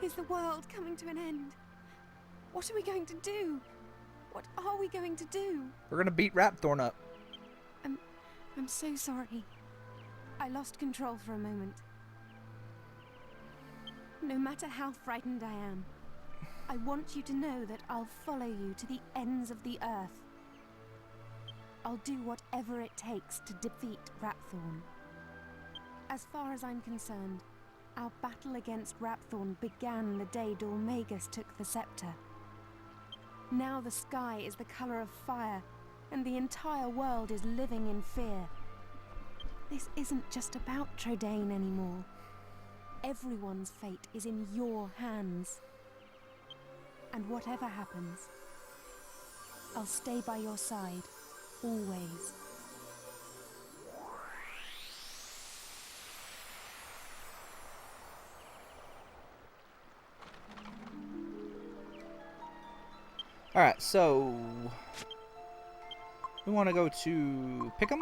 Is the world coming to an end? What are we going to do? What are we going to do? We're gonna beat Rapthorn up. I'm so sorry. I lost control for a moment. No matter how frightened I am, I want you to know that I'll follow you to the ends of the earth. I'll do whatever it takes to defeat Rapthorn. As far as I'm concerned, our battle against Rapthorn began the day Dormagus took the scepter. Now the sky is the color of fire, and the entire world is living in fear. This isn't just about Trodaine anymore. Everyone's fate is in your hands. And whatever happens, I'll stay by your side, always. Alright, so we want to go to Pickham.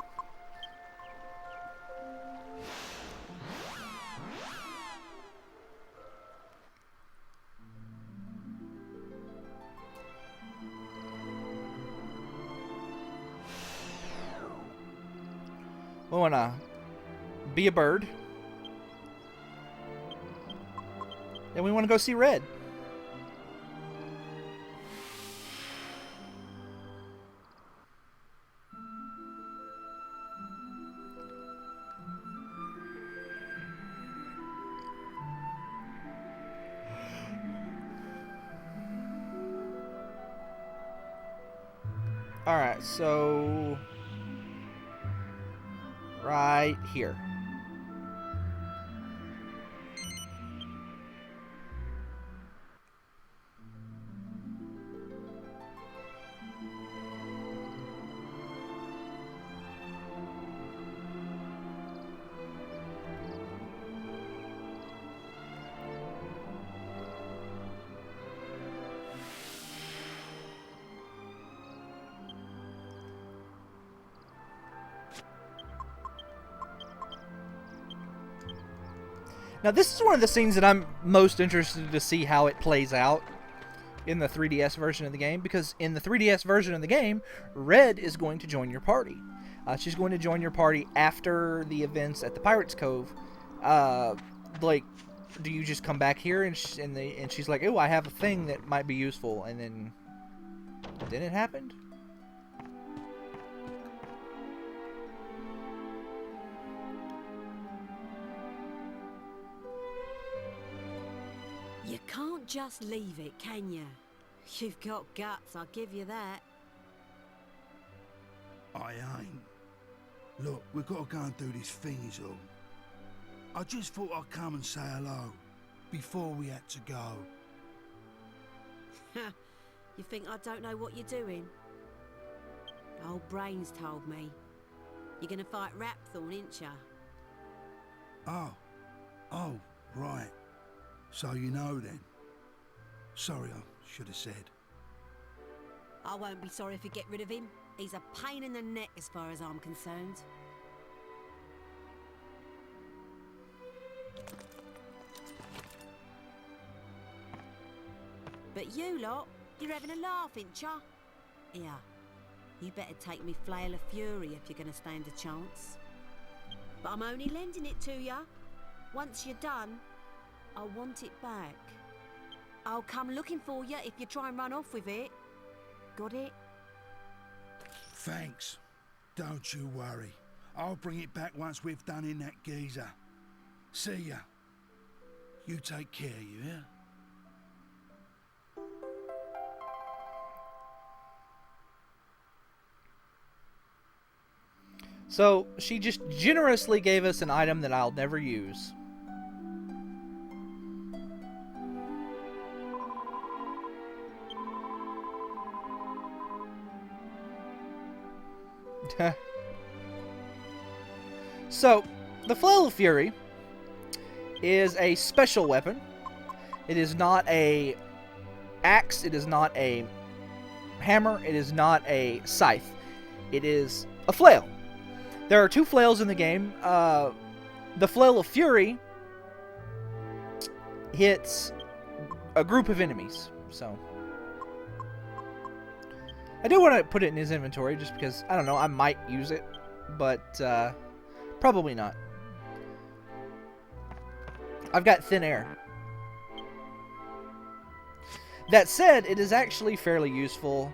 We want to be a bird. And we want to go see Red. Alright, so right here. Now, this is one of the scenes that I'm most interested to see how it plays out in the 3DS version of the game, because in the 3DS version of the game, Red is going to join your party. She's going to join your party after the events at the Pirates Cove. Like, do you just come back here and she's like, "Oh, I have a thing that might be useful," and then it happened? You can't just leave it, can you? You've got guts, I'll give you that. I ain't. Look, we've got to go and do this thing is all. I just thought I'd come and say hello before we had to go. You think I don't know what you're doing? Old Brains told me. You're gonna fight Rapthorn, ain't ya? Oh, right. So you know then. Sorry, I should have said. I won't be sorry if you get rid of him. He's a pain in the neck as far as I'm concerned. But you lot, you're having a laugh, ain't ya? Here, you better take me flail of fury if you're gonna stand a chance. But I'm only lending it to ya. Once you're done, I want it back. I'll come looking for you if you try and run off with it. Got it? Thanks. Don't you worry. I'll bring it back once we've done in that geezer. See ya. You take care, you hear? So, she just generously gave us an item that I'll never use. So, the Flail of Fury is a special weapon. It is not a axe, it is not a hammer, it is not a scythe. It is a flail. There are two flails in the game. The Flail of Fury hits a group of enemies. So I do want to put it in his inventory just because, I don't know, I might use it, but probably not. I've got thin air. That said, it is actually fairly useful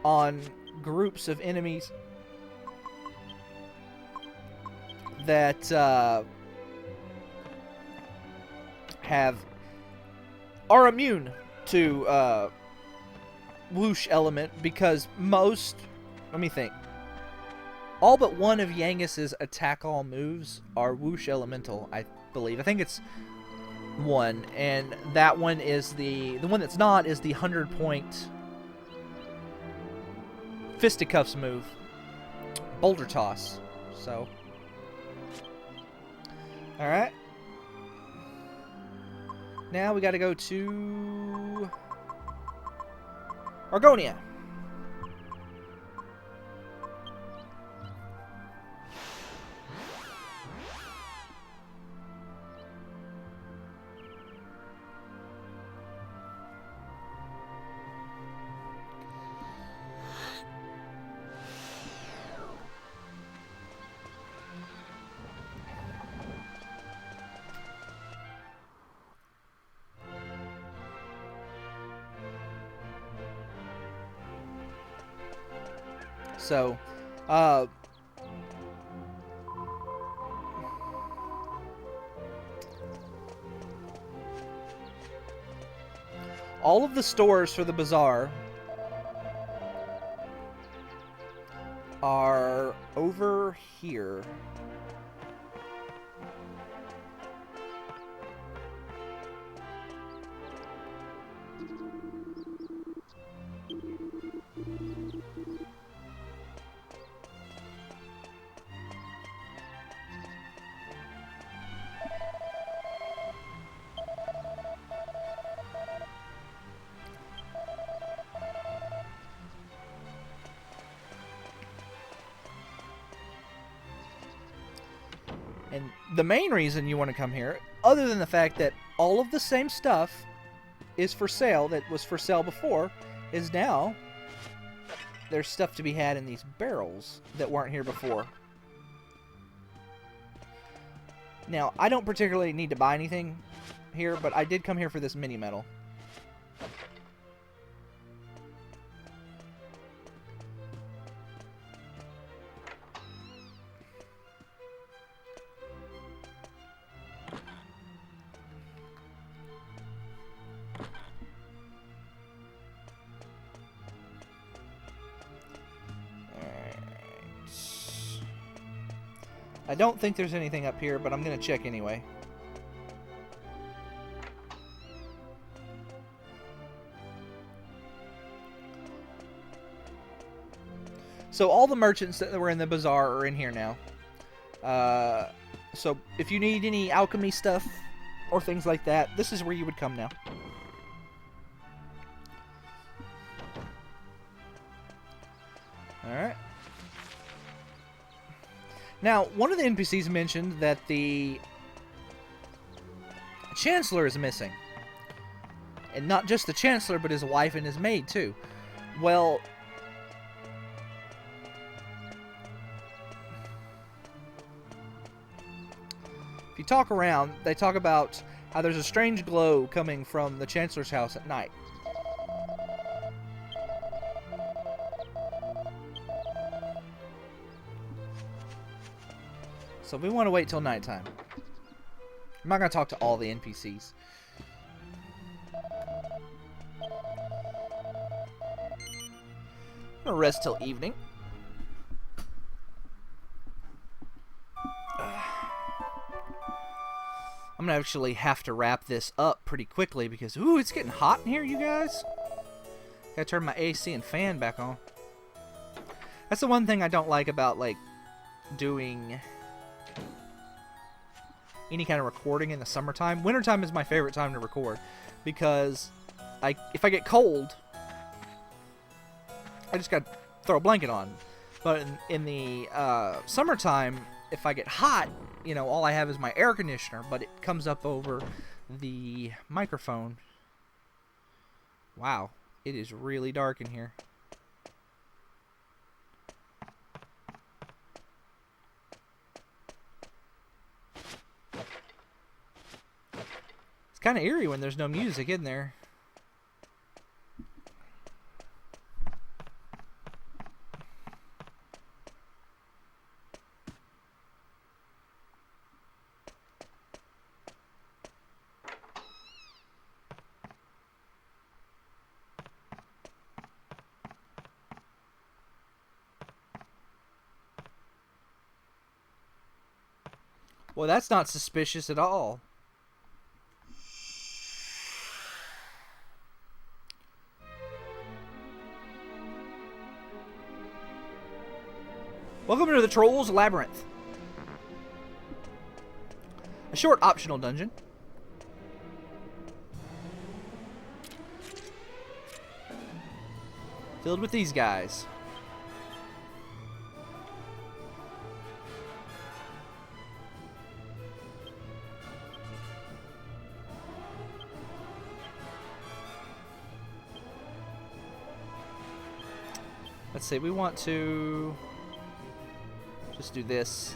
on groups of enemies that are immune to whoosh element, because let me think, all but one of Yangus's attack all moves are whoosh elemental, I believe. I think it's one, and that one is the one that's not is the 100-point fisticuffs move, boulder toss. So, all right. Now we got to go to Argonia. So, all of the stores for the Bazaar are over here. And the main reason you want to come here, other than the fact that all of the same stuff is for sale that was for sale before, is now there's stuff to be had in these barrels that weren't here before. Now, I don't particularly need to buy anything here, but I did come here for this mini medal. I don't think there's anything up here, but I'm going to check anyway. So all the merchants that were in the bazaar are in here now. So if you need any alchemy stuff or things like that, this is where you would come now. Alright. Now, one of the NPCs mentioned that the Chancellor is missing. And not just the Chancellor, but his wife and his maid, too. Well, if you talk around, they talk about how there's a strange glow coming from the Chancellor's house at night. So we want to wait till nighttime. I'm not going to talk to all the NPCs. I'm going to rest till evening. I'm going to actually have to wrap this up pretty quickly because, ooh, it's getting hot in here, you guys. Gotta turn my AC and fan back on. That's the one thing I don't like about, like, doing any kind of recording in the summertime. Wintertime is my favorite time to record because if I get cold, I just got to throw a blanket on. But in the summertime, if I get hot, you know, all I have is my air conditioner, but it comes up over the microphone Wow, it is really dark in here. It's kind of eerie when there's no music in there. Well, that's not suspicious at all. Welcome to the Trolls Labyrinth. A short optional dungeon. Filled with these guys. Let's see, we want to just do this.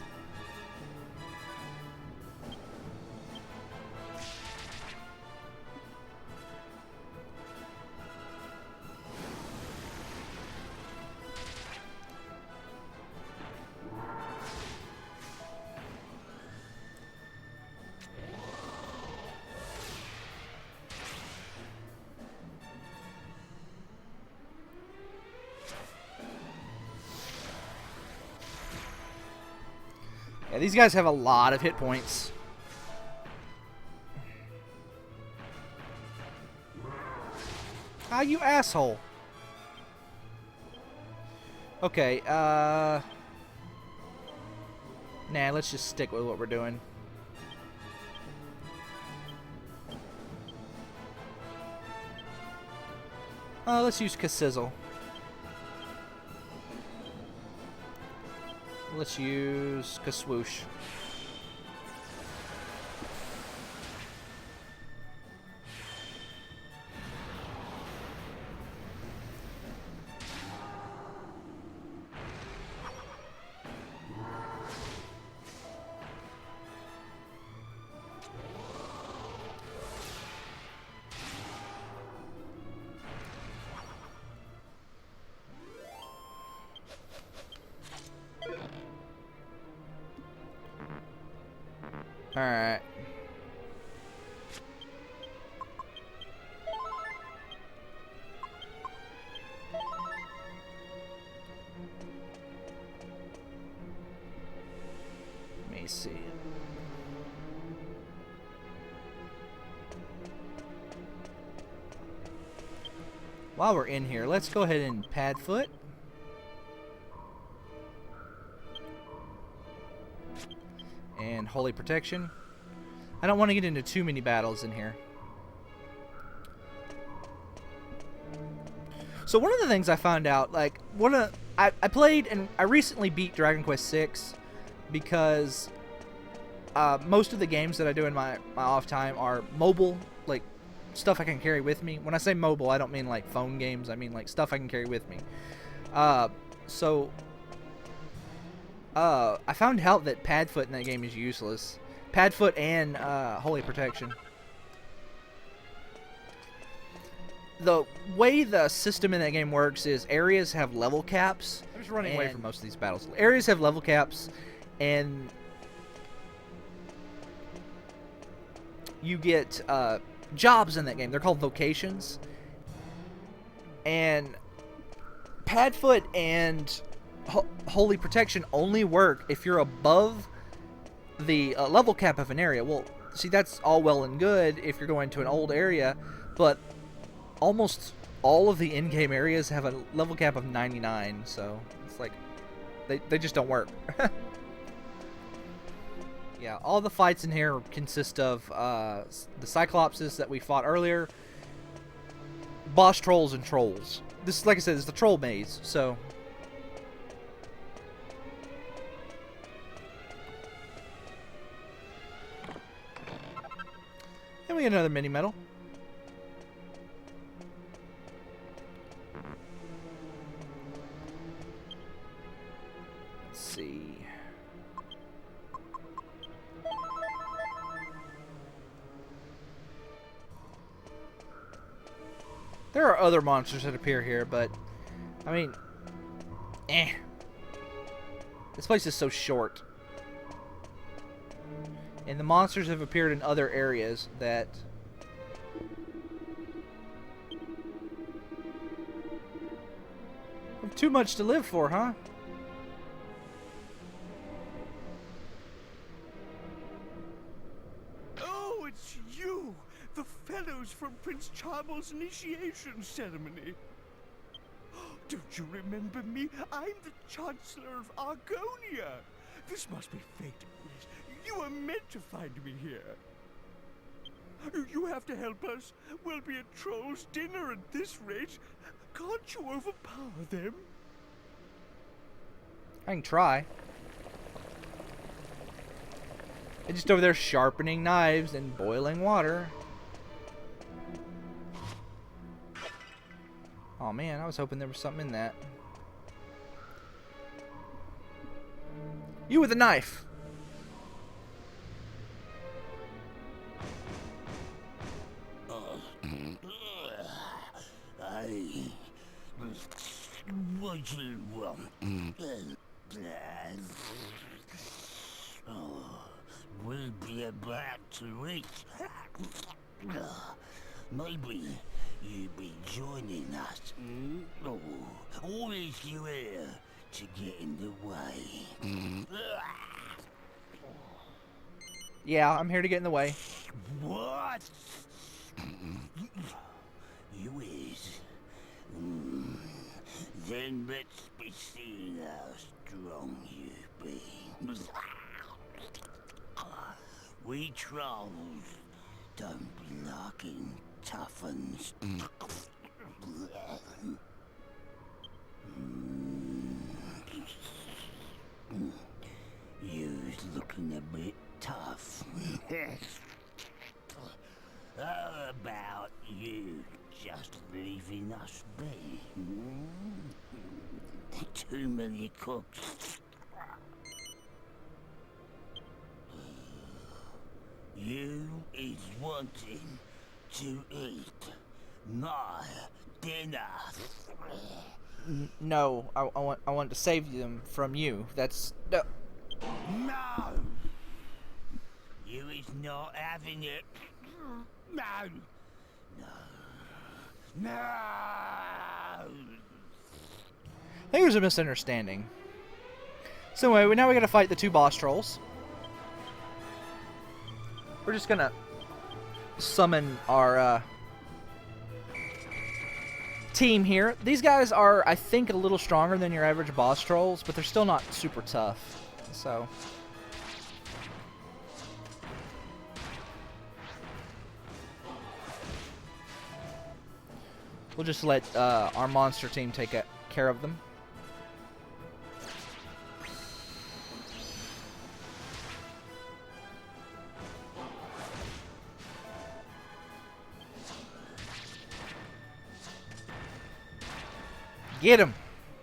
Yeah, these guys have a lot of hit points. Ah, you asshole. Okay, nah, let's just stick with what we're doing. Let's use Kassizzle. Let's use Kaswoosh. Alright. Let me see. While we're in here, let's go ahead and Padfoot. And Holy Protection. I don't want to get into too many battles in here. So one of the things I found out, like, I played and I recently beat Dragon Quest VI because most of the games that I do in my off time are mobile, like stuff I can carry with me. When I say mobile, I don't mean like phone games. I mean like stuff I can carry with me. I found out that Padfoot in that game is useless. Padfoot and Holy Protection. The way the system in that game works is areas have level caps. I'm just running away from most of these battles. Areas have level caps, and you get jobs in that game. They're called vocations. And Padfoot and Holy Protection only work if you're above the level cap of an area. Well, see, that's all well and good if you're going to an old area, but almost all of the in-game areas have a level cap of 99, so it's like they just don't work. Yeah, all the fights in here consist of the Cyclopses that we fought earlier, boss trolls, and trolls. This, like I said, is the troll maze, so... And we get another mini medal. There are other monsters that appear here, but I mean, this place is so short. And the monsters have appeared in other areas that have too much to live for, huh? Oh, it's you! The fellows from Prince Charmos's initiation ceremony. Don't you remember me? I'm the Chancellor of Argonia. This must be fate. You were meant to find me here. You have to help us. We'll be at Troll's dinner at this rate. Can't you overpower them? I can try. They're just over there sharpening knives and boiling water. Oh man, I was hoping there was something in that. You with a knife. What you want? We'll be about to eat. Maybe you'd be joining us. Or is you here to get in the way? Yeah, I'm here to get in the way. What? You is? Then let's be seeing how strong you be. We trolls don't block in tough uns. You's looking a bit tough. How about you just leaving us be? Too many cooks. You is wanting to eat my dinner. No, I want to save them from you. That's no. No! You is not having it. No! No! No! I think there's a misunderstanding. So anyway, now we gotta fight the two boss trolls. We're just gonna summon our team here. These guys are, I think, a little stronger than your average boss trolls, but they're still not super tough. So we'll just let our monster team take care of them. Get him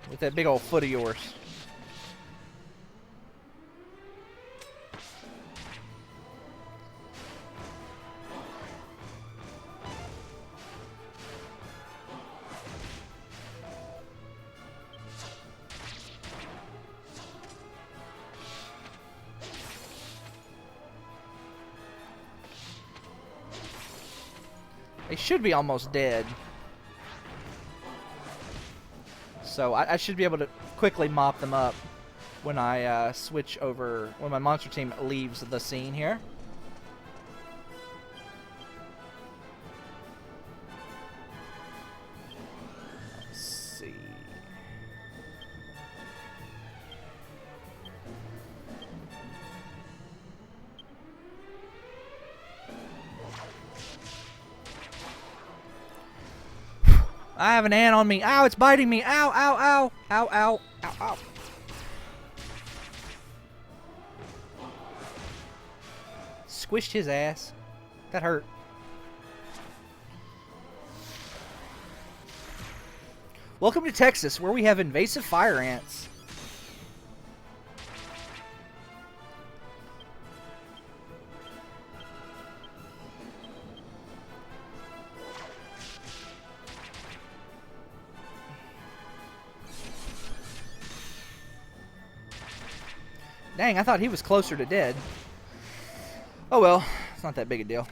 with that big old foot of yours. They should be almost dead. So I should be able to quickly mop them up when I switch over, when my monster team leaves the scene here. Let's see. I have an ant on me. Ow, it's biting me. Ow, ow, ow. Ow, ow, ow, ow. Squished his ass. That hurt. Welcome to Texas, where we have invasive fire ants. Dang, I thought he was closer to dead. Oh well, it's not that big a deal.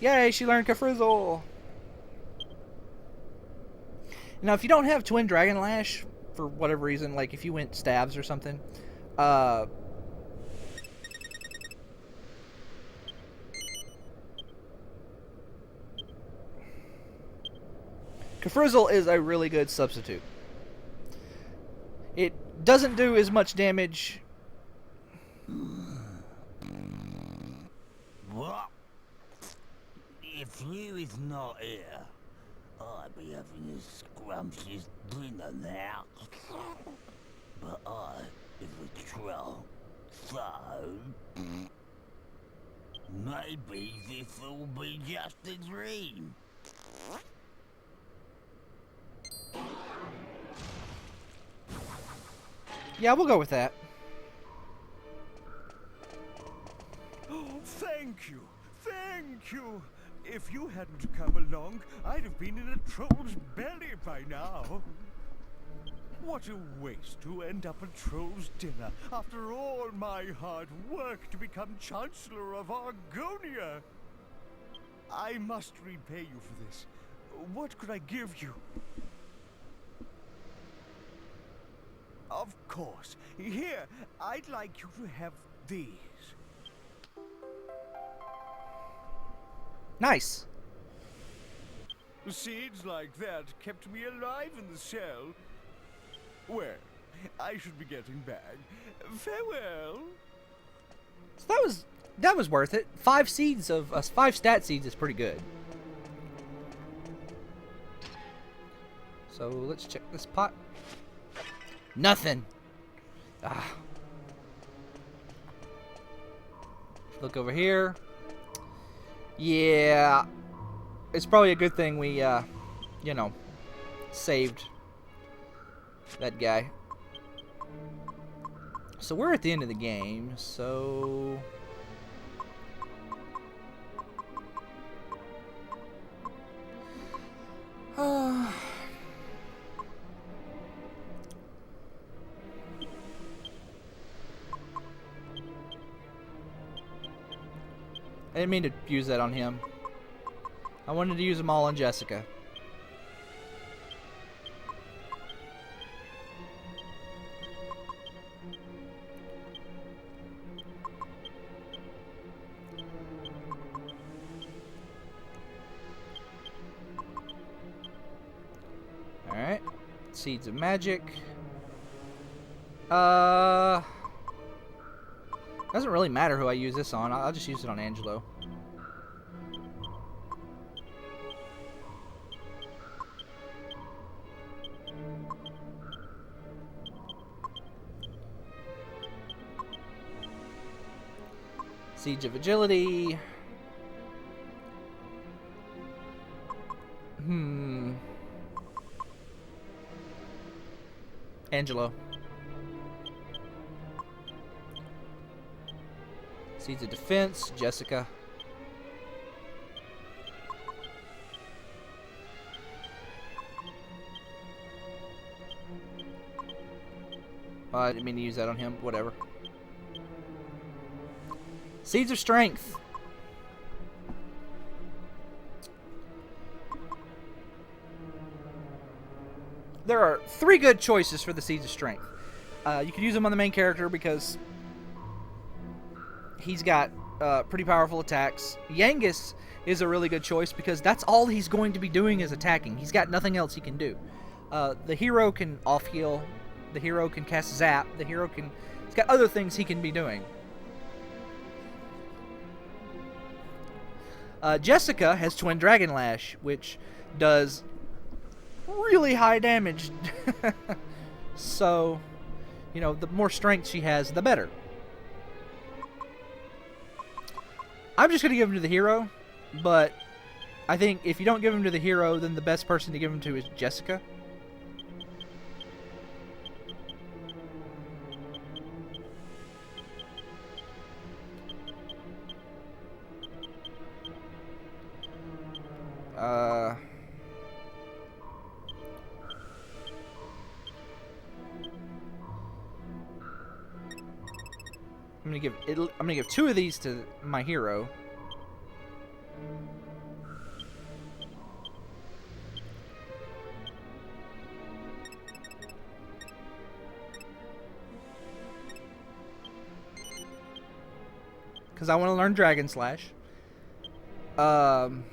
Yay, she learned Kafrizzle! Now, if you don't have Twin Dragon Lash, for whatever reason, like if you went Stabs or something, Kafrizzle is a really good substitute. It doesn't do as much damage. What? If you is not here, I'd be having a scrumptious dinner now. But I is a troll, so maybe this'll be just a dream. Yeah, we'll go with that. Oh, thank you. Thank you. If you hadn't come along, I'd have been in a troll's belly by now. What a waste to end up at Troll's dinner after all my hard work to become Chancellor of Argonia. I must repay you for this. What could I give you? Of course. Here, I'd like you to have these. Nice. Seeds like that kept me alive in the cell. Well, I should be getting back. Farewell. So that was worth it. 5 seeds of 5 stat seeds is pretty good. So let's check this pot. Nothing. Ah. Look over here. Yeah, it's probably a good thing we, you know, saved that guy. So we're at the end of the game, so... I didn't mean to use that on him. I wanted to use them all on Jessica. Alright. Seeds of Magic. Doesn't really matter who I use this on. I'll just use it on Angelo. Siege of Agility. Angelo. Seeds of Defense, Jessica. I didn't mean to use that on him. Whatever. Seeds of Strength. There are 3 good choices for the Seeds of Strength. You can use them on the main character because he's got pretty powerful attacks. Yangus is a really good choice because that's all he's going to be doing is attacking. He's got nothing else he can do. The hero can off-heal. The hero can cast Zap. The hero can... He's got other things he can be doing. Jessica has Twin Dragon Lash, which does really high damage. So, you know, the more strength she has, the better. I'm just going to give him to the hero, but I think if you don't give him to the hero, then the best person to give him to is Jessica. I'm gonna give 2 of these to my hero. Because I want to learn Dragon Slash. And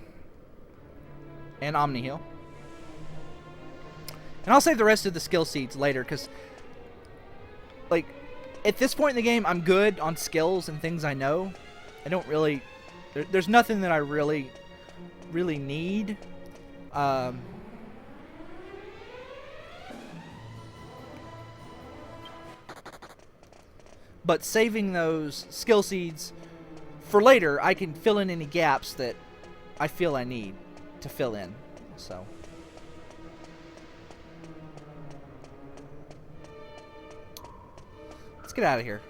Omni Heal. And I'll save the rest of the skill seeds later, because, like, at this point in the game, I'm good on skills and things I know. I don't really... There's nothing that I really need. But saving those skill seeds for later, I can fill in any gaps that I feel I need to fill in. So... let's get out of here.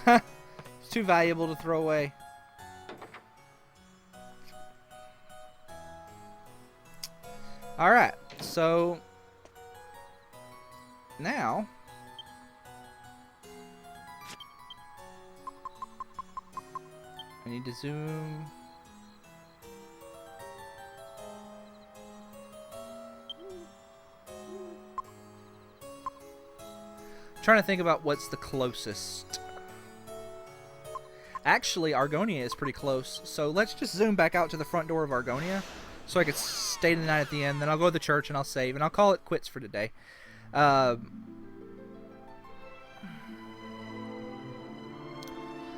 It's too valuable to throw away. Alright, so now I need to zoom. Trying to think about what's the closest. Actually, Argonia is pretty close, so let's just zoom back out to the front door of Argonia so I could stay the night at the end. Then I'll go to the church and I'll save, and I'll call it quits for today.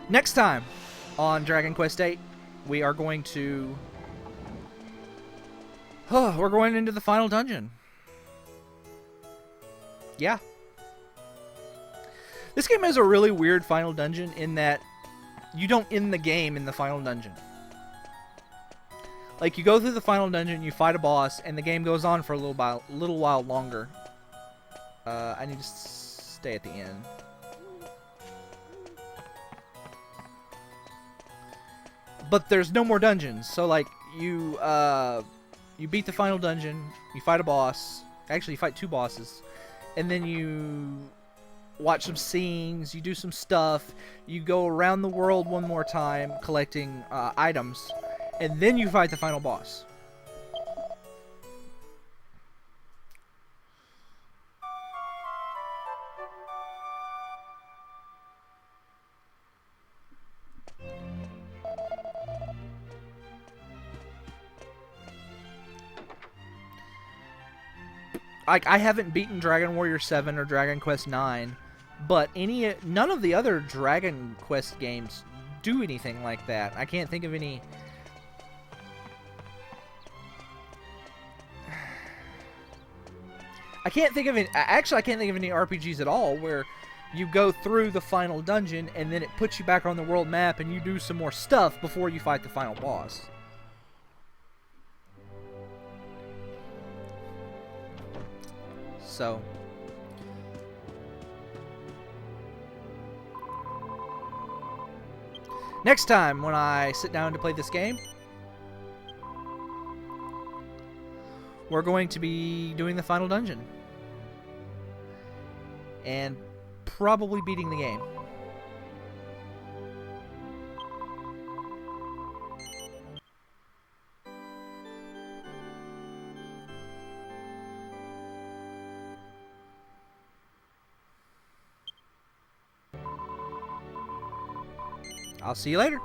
Next time on Dragon Quest VIII, we are going to... we're going into the final dungeon. Yeah. This game has a really weird final dungeon in that you don't end the game in the final dungeon. Like, you go through the final dungeon, you fight a boss, and the game goes on for a little while longer. I need to stay at the end. But there's no more dungeons, so like you beat the final dungeon, you fight a boss. Actually, you fight 2 bosses, and then you watch some scenes, you do some stuff, you go around the world one more time collecting items, and then you fight the final boss. Like, I haven't beaten Dragon Warrior 7 or Dragon Quest 9, but none of the other Dragon Quest games do anything like that. I can't think of any. Actually, I can't think of any RPGs at all where you go through the final dungeon and then it puts you back on the world map and you do some more stuff before you fight the final boss. So, next time when I sit down to play this game, we're going to be doing the final dungeon and probably beating the game. I'll see you later.